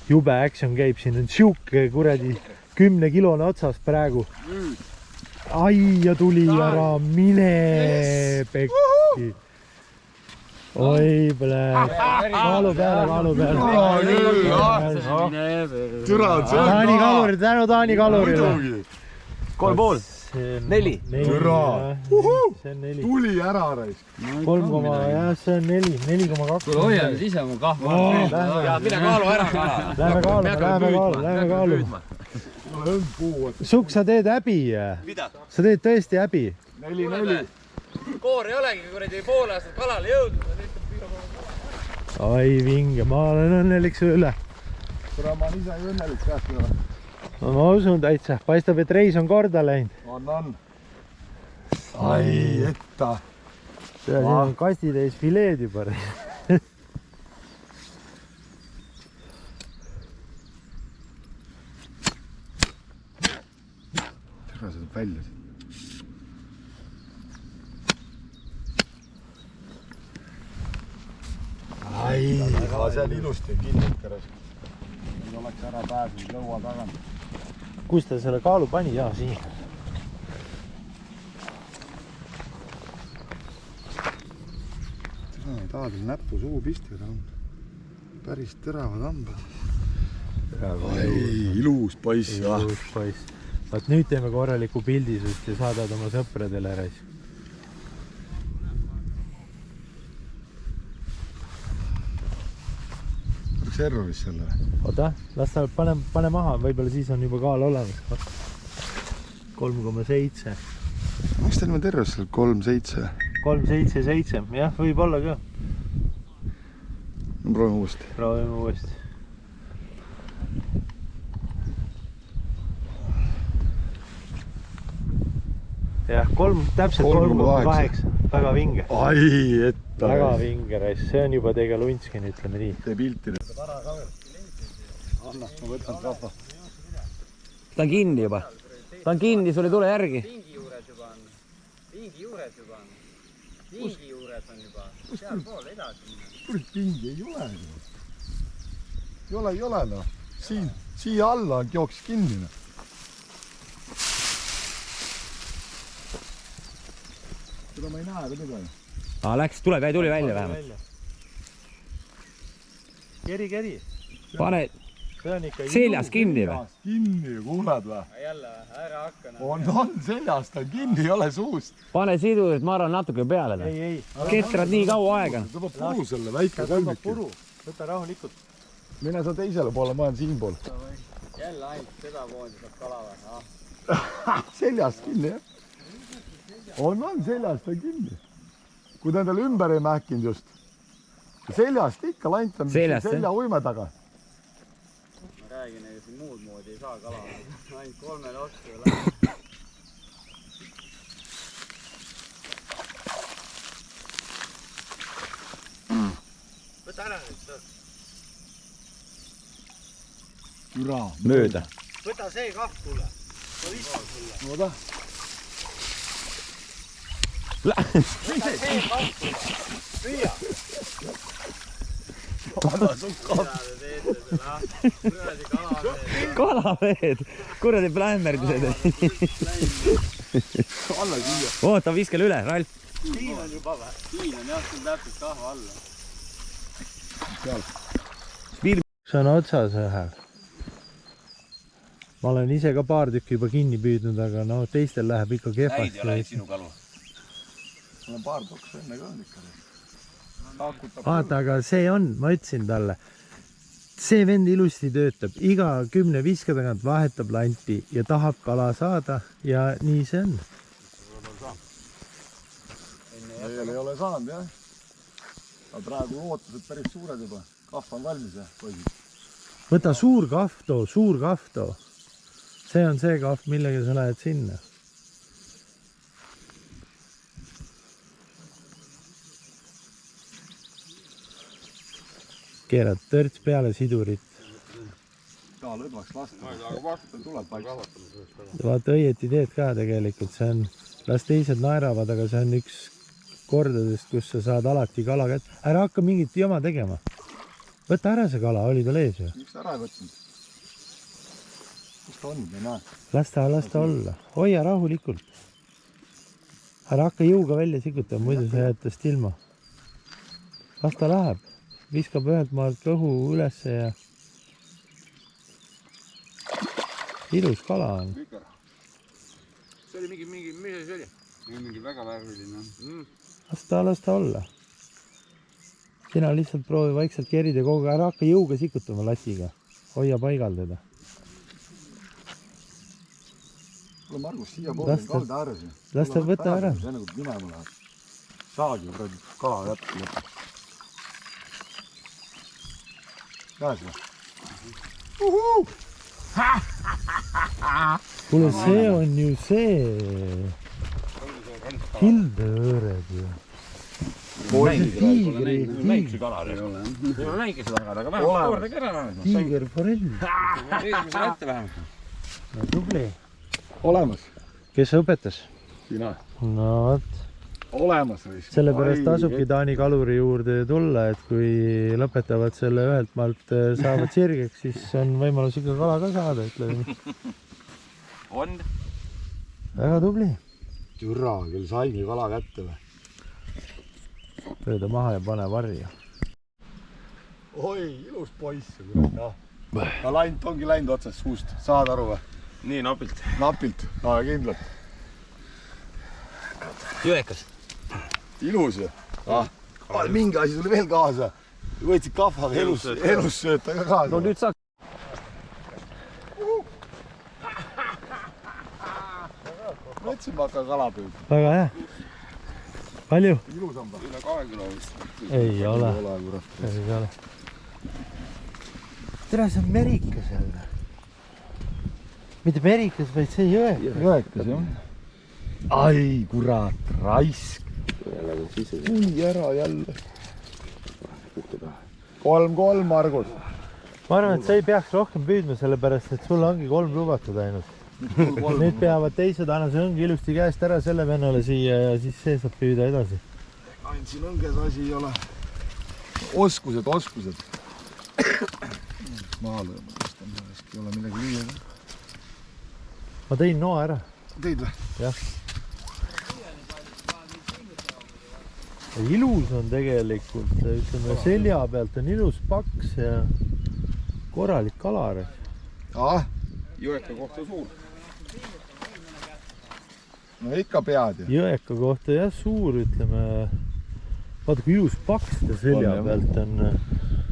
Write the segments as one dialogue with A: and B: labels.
A: Jube action käib, siin on siuke kuradi 10-kilone otsas praegu. Ai ja tuli ära, mine pekki. Oi, plee. Kaalu peale. Taani kalurid, tänu Taani kalurile.
B: 3,5. 4.
C: Türa.
A: See on 4.
C: Tuli ära raisk.
A: 3, jah, see on 4, 4,2.
B: Kuule, hoia nüüd ise oma kahva. Ja mine kaalu ära.
A: Lähme kaalu. Sukk, sa teed häbi.
B: Mida?
A: Sa teed tõesti häbi.
C: 4.
B: Koor ei olegi, kuradi pool aastat kalale jõudnud.
A: Ai vinge, ma olen õnnelik su üle.
C: Türa, ma olen ise õnnelik käest.
A: Ma usun täitsa, paistab, et reis on korda läinud.
C: On. Ai, etta.
A: Siin on kastitäis fileed juba.
C: Türa, see tuleb välja. Ai, see on ilusti kinni käres. Ei oleks ära pääsenud lõua tagant.
A: Kus ta selle kaalu pani? Jaa, siin.
C: Ei taha teil näppu suu pistida. Päris teravad hambad. Ai, ilus poiss.
A: Ilus poiss. Vaat nüüd teeme korraliku pildi sust ja saadad oma sõpradele reis.
C: Servis selle.
A: Oota, las ta pane maha, võib-olla siis on juba kaal olemas. 3,7.
C: Miks ta niimoodi terves seal 3,7?
A: 3,77, jah, võib olla ka.
C: Proovime uuesti.
A: Proovime uuesti. Jah, täpselt 3,8. Väga vinge.
C: Ai, etta.
A: Väga vinge reis. See on juba teiega luntskin, ütleme nii.
C: Tee pilti. Anna, ma võtan rahva.
B: Ta on kinni juba. Ta on kinni, sul ei tule järgi.
D: Pingi juures juba on. Pingi juures on juba. Seal pool edasi.
C: Kurit pingi ei ole. Ei ole no. Siia alla on jooks kinni. Seda ma ei näe ka midagi.
B: Läks, tuli välja vähemalt.
A: Keri.
B: Pane seljas kinni või?
C: Kinni, kuuled või?
D: Jälle, ära hakka.
C: On seljas, ta kinni, ei ole suust.
B: Pane sidurit, ma arvan, natuke peale.
A: Ei.
B: Ketrad nii kaua aega.
C: Tõmbab puru selle väike kolmiki.
A: Võta rahulikult.
C: Mine sa teisele poole, ma olen siin pool.
D: Jälle ainult seda poodi saab kala või?
C: Seljas kinni, jah? On seljas ta kinni. Kui ta endale ümber ei mähkinud just. Seljast ikka lantam selja uime taga.
D: Ma räägin, ega siin muud moodi ei saa kala. Ainult 3 otsa ei lähe. Võta ära nüüd see.
C: Üra.
B: Mööda.
D: Võta see kahv tule. Ma viskan sulle.
C: Oota.
D: Võta see kahv tule. Püüa.
B: Kalaveed, kuradi plämmerdused. Oota, viskele üle, Ralf.
D: Siin on juba või? Siin on jah, siin täpselt kahva alla.
A: See on otsas ühel. Ma olen ise ka paar tükki juba kinni püüdnud, aga no teistel läheb ikka kehvasti.
B: Näid ei ole sinu kalu.
C: Mul on paar toksu enne ka ikka.
A: Vaata, aga see on, ma ütlesin talle, see vend ilusti töötab, iga 10 viske tagant vahetab lanti ja tahab kala saada ja nii see on.
C: Meil ei ole saanud, jah. Aga praegu ootused päris suured juba. Kahv on valmis, jah, poisid.
A: Võta suur kahv too. See on see kahv, millega sa lähed sinna. Keerad törts peale sidurit.
C: Ka lõdvaks lasta. Tuleb paika.
A: Vaata, õieti teed ka tegelikult. See on, las teised naeravad, aga see on üks kordadest, kus sa saad alati kala kätte. Ära hakka mingit jama tegema. Võta ära see kala, oli tal ees ju.
C: Miks ta ära ei võtnud? Kus ta on, ei näe?
A: Las ta olla. Hoia rahulikult. Ära hakka jõuga välja sikutama, muidu sa jääd tast ilma. Las ta läheb. Viskab ühelt maalt kõhu ülesse ja ilus kala on.
B: See oli mingi, mis see oli?
D: Mingi väga värviline.
A: Las ta olla. Sina lihtsalt proovi vaikselt kerida kogu, ära hakka jõuga sikutama latiga. Hoia paigal teda.
C: Kuule Margus, siia poole kalda ääres.
A: Las ta võtta ära.
C: See nagu minema läheb. Saagi praegu kala jätku lõpuks. Käes või?
A: Kuule, see on ju see Hildeõõred ju.
B: Näikse kalad. Ei ole näikse tagada, aga vähemalt koordagi ära vähemalt.
A: Tiigerforell.
B: Esimese ette vähemalt.
A: No tubli.
C: Olemas.
A: Kes õpetas?
C: Sina.
A: No vot.
C: Olemas.
A: Sellepärast tasubki Taani kaluri juurde tulla, et kui lõpetavad selle ühelt maalt saavad sirgeks, siis on võimalus ikka kala ka saada, ütleme nii.
B: On.
A: Väga tubli.
C: Türa, küll saigi kala kätte või?
A: Pööda maha ja pane varja.
C: Oi, ilus poiss. No laint ongi läinud otsast suust. Saad aru või?
B: Nii napilt.
C: Napilt. No kindlalt.
B: Jõekas.
C: Ilus ju. Mingi asi tuli veel kaasa. Võtsid kahvaga elus sööta ka kaasa.
B: No nüüd saaks.
C: Mõtlesin, ma hakkan kala püüda.
A: Väga hea. Palju?
C: Ilus on
D: Üle 2 kilo vist.
A: Ei ole. Ei ole. Tere, see on merikas jälle. Mitte merikas, vaid see jõekas.
C: Jõekas, jah. Ai, kurat, raisk. Ui, ära jälle. 3-3, Margus.
A: Ma arvan, et sa ei peaks rohkem püüdma, sellepärast, et sul ongi 3 lubatud ainult. Nüüd peavad teised, anna see õng ilusti käest ära selle vennale siia ja siis see saab püüda edasi.
C: Ainult siin õnges asi ei ole. Oskused. Maha lööma, sest ei ole midagi lüüa.
A: Ma tõin noa ära.
C: Teid või?
A: Jah. Ilus on tegelikult, ütleme, selja pealt on ilus paks ja korralik kalar.
D: Jõeka kohta suur.
C: No ikka pead ju.
A: Jõeka kohta jah, suur, ütleme. Vaata, kui ilus paks ta selja pealt on.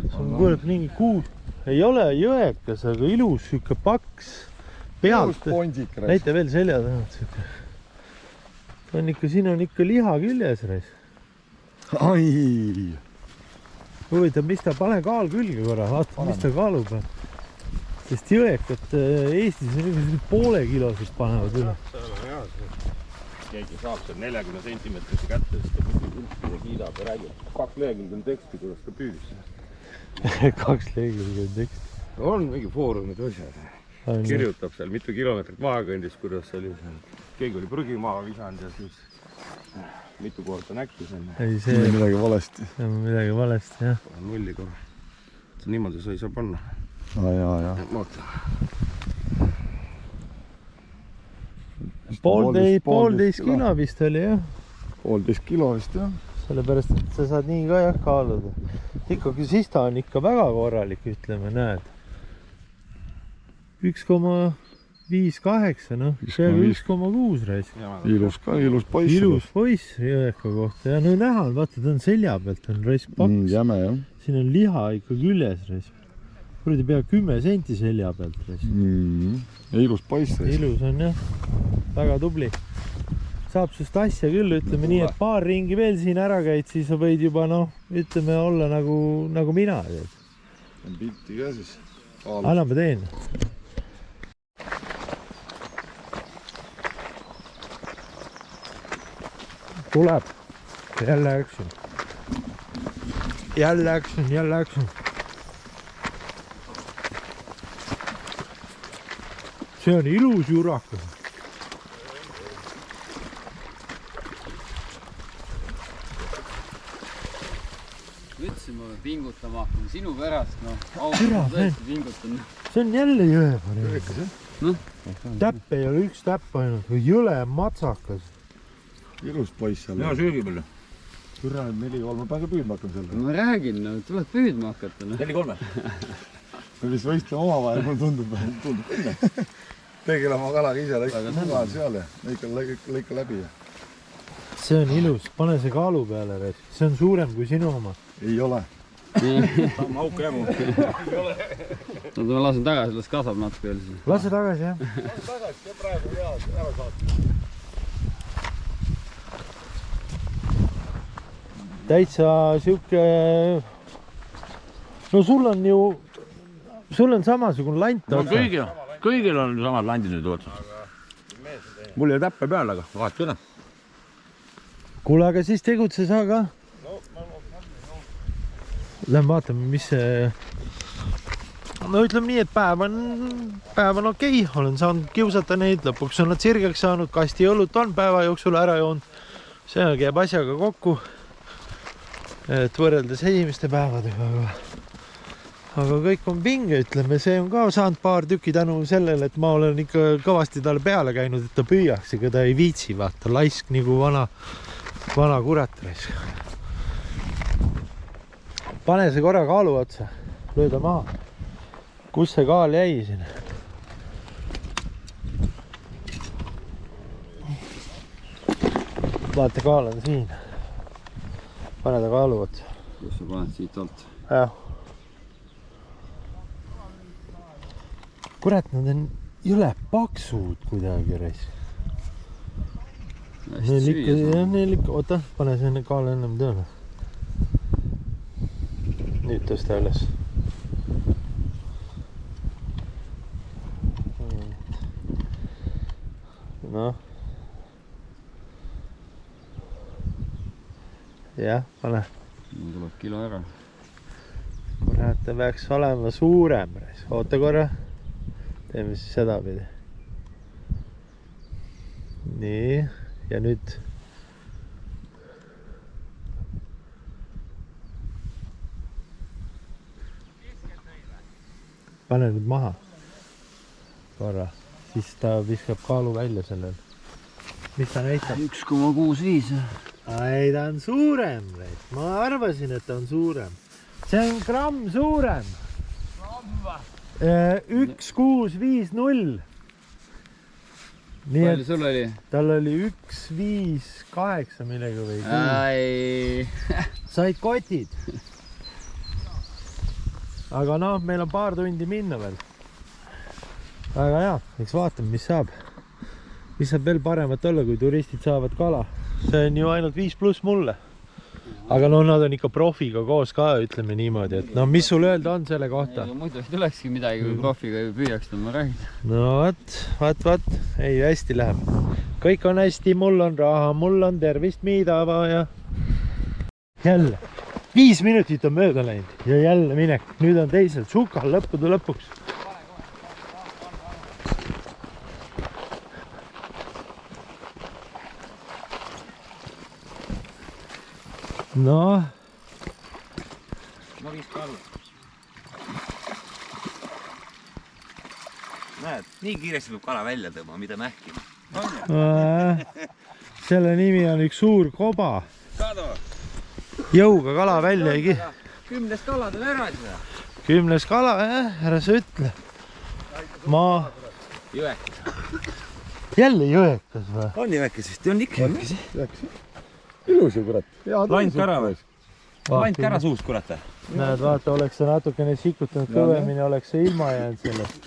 A: See on kuulet mingi kuud. Ei ole jõekas, aga ilus siuke paks. Pealt. Näite veel selja tahad. Siin on ikka liha küljes.
C: Ai.
A: Huvitav, mis ta, pane kaal külge korra, vaata, mis ta kaalub. Sest jõekat Eestis on poole kilosid panevad üle.
E: Keegi saab seal 40 sentimeetrisse kätte, siis ta kuskil kiidab ja räägib. 2 lehekülge on teksti, kuidas ta püüdis.
A: 2 lehekülge on teksti.
E: On mingi foorumid asjad. Kirjutab seal mitu kilomeetrit maha kõndis, kuidas oli seal. Keegi oli prügi maha visanud ja siis mitu korda näkkis enne.
A: Ei, see
C: on midagi valesti.
A: See on midagi valesti, jah.
E: Nulli korra. Niimoodi sa ei saa panna.
C: Jaa.
A: Poolteist kilo vist oli, jah.
C: 1,5 kilo vist, jah.
A: Sellepärast, et sa saad nii ka jah kaaluda. Ikkagi siis ta on ikka väga korralik, ütleme, näed. 1,58, noh. See on 1,6 raisk.
C: Ilus poiss.
A: Ilus poiss jõeka kohta. Ja no näha on, vaata, ta on selja pealt, on raisk paks.
C: Jäme, jah.
A: Siin on liha ikka küljes raisk. Kuradi pea 10 senti selja pealt raisk.
C: Ja ilus poiss.
A: Ilus on jah. Väga tubli. Saab sest asja küll, ütleme nii, et paar ringi veel siin ära käid, siis sa võid juba, noh, ütleme olla nagu mina.
C: On pilti ka siis.
A: Anna ma teen. Tuleb. Jälle action. Jälle action. See on ilus jurakas.
D: ütlesin, ma pean pingutama hakkama sinu pärast, noh.
A: Türa,
D: Tõesti pingutan.
A: see on jälle jõe.
D: Noh.
A: Täpp ei ole üks täpp ainult, või jõle matsakas.
C: ilus poiss seal.
B: Mina söögi palju.
C: Türa, 4-3, ma pean ka püüdma hakkan selle.
D: Ma räägin, no, tuleb püüdma hakata.
B: 4-3.
C: Me vist võistleme omavahel, mul tundub küll. Tegele oma kalaga ise, lõika mugav seal ja lõika läbi.
A: See on ilus, pane see kaalu peale, Reis. See on suurem kui sinu oma.
C: Ei ole.
B: Sama auk jäämu.
D: No ma lasen tagasi, las kasvab natuke veel siis.
A: Lase tagasi, jah.
C: Tagasi ka praegu ära saata.
A: Täitsa siuke... No sul on samasugune lant.
B: No kõigil on samad landid nüüd otsas. Mul ei täppe peal, aga vaata üle.
A: Kuule, aga siis tegutse sa ka. Lähen vaatame, mis see... No ütleme nii, et päev on okei. Olen saanud kiusata neid, lõpuks on nad sirgeks saanud, kasti õlut on päeva jooksul ära joonud. See käib asjaga kokku, et võrreldes esimeste päevadega. Aga kõik on pinge, ütleme, see on ka saanud paar tükki tänu sellele, et ma olen ikka kõvasti talle peale käinud, et ta püüaks, ega ta ei viitsi, vaata, laisk nagu vana kurat. Pane see korra kaalu otsa, lööda maha. Kus see kaal jäi siin? Vaata, kaal on siin. Pane ta kaalu otsa.
D: Kus sa paned siit alt?
A: Jah. Kurat, nad on jõle paksud kuidagi, Reis. Neil ikka, oota, pane see kaal ennem tööle. Nüüd tõsta üles. Noh. Jah, pane.
D: Mul tuleb kilo ära.
A: Kurat, ta peaks olema suurem. Oota korra. Teeme siis seda pidi. Nii, ja nüüd. Pane nüüd maha. Korra. Siis ta viskab kaalu välja sellel. Mis ta näitab?
D: 1,65.
A: Ai, ta on suurem. Ma arvasin, et ta on suurem. See on gramm suurem. 1650. Nii
D: Palju sul oli?
A: Tal oli 158 millega või?
D: Ai.
A: Said kotid. Aga noh, meil on paar tundi minna veel. Aga jah, eks vaatame, mis saab. Mis saab veel paremat olla, kui turistid saavad kala. See on ju ainult 5+ mulle. Aga no nad on ikka profiga koos ka, ütleme niimoodi, et no mis sul öelda on selle kohta?
D: Muidu ei tulekski midagi, kui profiga ei püüaks, ma räägin.
A: No vaat. Ei, hästi läheb. Kõik on hästi, mul on raha, mul on tervist, mida vaja. Jälle. 5 minutit on mööda läinud ja jälle minek. Nüüd on teisel sukal lõppude lõpuks. No.
B: Ma viis kalu. Näed, nii kiiresti tuleb kala välja tõmba, mida mähkima.
A: Selle nimi on üks suur koba. Jõuga kala välja ei
B: 10 kalad on ära seda.
A: 10 kala, ära sa ütle.
B: Jõekas.
A: Jälle jõekas või?
B: On jõekas vist, on ikka jõekas.
C: Ilus ju, kurat.
B: Lant ka ära või? Lant ka ära suust, kurat.
A: Näed, vaata, oleks sa natukene sikutanud kõvemini, oleks see ilma jäänud sellest.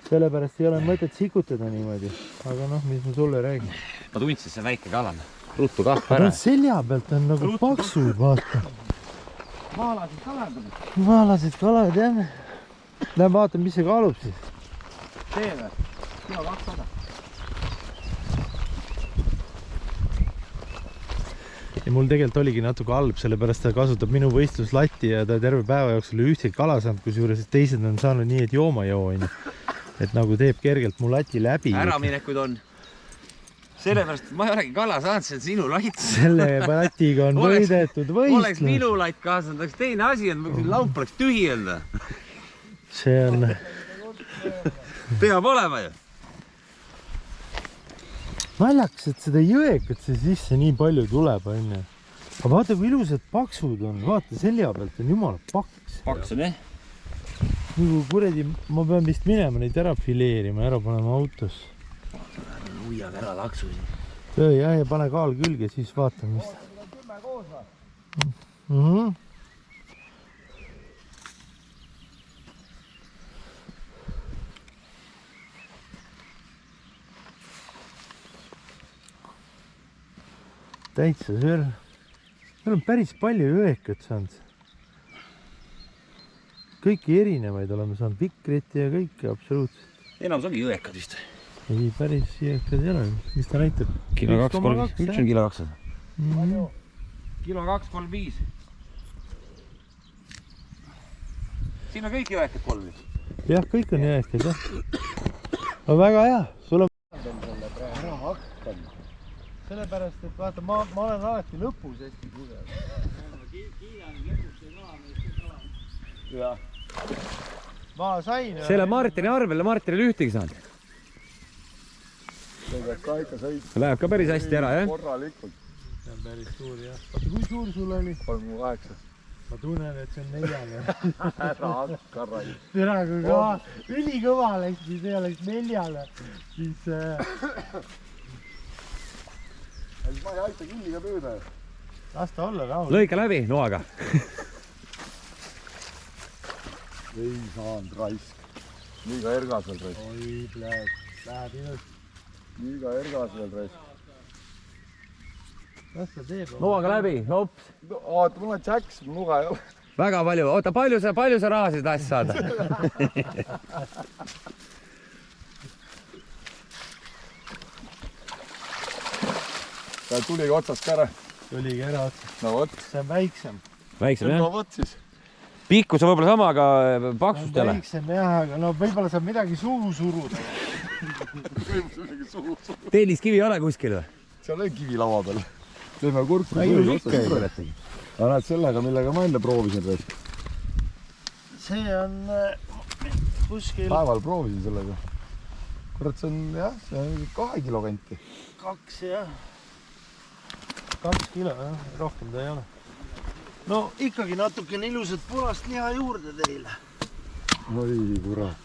A: Sellepärast ei ole mõtet sikutada niimoodi. Aga noh, mis ma sulle räägin.
B: Ma tundsin see väike kalan. Ruttu kahva
A: Ta
B: ära.
A: on selja pealt on nagu paksud, vaata.
B: Maalasid kalad.
A: Maalasid kalad, jah. Lähen vaatan, mis see kaalub siis.
B: Tee või? Kilo 200.
A: Ja mul tegelikult oligi natuke halb, sellepärast ta kasutab minu võistluslatti ja ta terve päeva jooksul ühtegi kala saanud, kusjuures teised on saanud nii, et jooma joo, et nagu teeb kergelt mu lati läbi.
B: Äraminekud on. sellepärast, et ma ei olegi kala saanud, see on sinu lait.
A: selle platiga on võidetud
B: Oleks
A: võistlus.
B: minu lait kaasanud, oleks teine asi, et laup oleks tühi enda.
A: See on...
B: Peab olema ju.
A: Naljakas, et seda jõekat see sisse nii palju tuleb, onju. Aga vaata, kui ilusad paksud on. Vaata, selja pealt on jumala paks.
B: Paks on, jah?
A: Nagu kuradi, ma pean vist minema neid ära fileerima, ära panema autos.
B: Uiaga ära laksu siin.
A: Jah, ja pane kaal külge, siis vaatame, mis... Täitsa söör. Meil on päris palju jõekat saanud. Kõiki erinevaid oleme saanud, vikrit ja kõike absoluutselt.
B: Enamus ongi jõekad vist.
A: Ei, päris jõekad ei ole. Mis ta näitab?
B: Kilo 2,3. Üks on kilo 200.
E: Kilo 2,35.
B: Siin on kõik jõekad kolmi.
A: Jah, kõik on jõekad, jah. No väga hea. Sul on... Sellepärast, et vaata, ma olen alati lõpus hästi tugev. Jah. Ma sain...
B: Selle Martini arvele Martinile ühtegi saanud. Läheb ka päris hästi ära, jah?
C: Korralikult.
A: See on päris suur, jah. Vaata, kui suur sul oli?
C: 3,8.
A: Ma tunnen, et see on 4.
C: Ära hakka rai.
A: Tere, kui kõva, ülikõva läks, siis ei oleks 4. Siis...
C: Ma ei aita killiga püüda.
A: Las ta olla rahul.
B: Lõika läbi noaga.
C: Ei saanud raisk. Liiga ergas veel raisk.
A: Oi, läheb ilus.
C: Liiga ergas veel raisk.
A: Las ta teeb.
B: Noaga läbi, hops.
C: Oota, mul on Jacks, mul nuga ei ole.
B: Väga palju. Oota, palju sa rahasid asja saada?
C: Ta tuligi otsast ka ära.
A: Tuligi ära otsast.
C: No vot.
A: See on väiksem.
B: Väiksem, jah?
C: No vot siis.
B: Pikkus on võib-olla sama, aga paksust jälle.
A: Väiksem, jah, aga no võib-olla saab midagi suhu suruda.
B: Telliskivi ei ole kuskil või?
C: Seal on kivi laua peal. Teeme kurku. Aga näed sellega, millega ma enne proovisin raisk.
A: See on kuskil...
C: Päeval proovisin sellega. Kurat, see on jah, see on 2 kilo kanti.
A: 2, jah. 2 kilo, jah. Rohkem ta ei ole. No ikkagi natukene ilusat punast liha juurde teile.
C: Oi, kurat.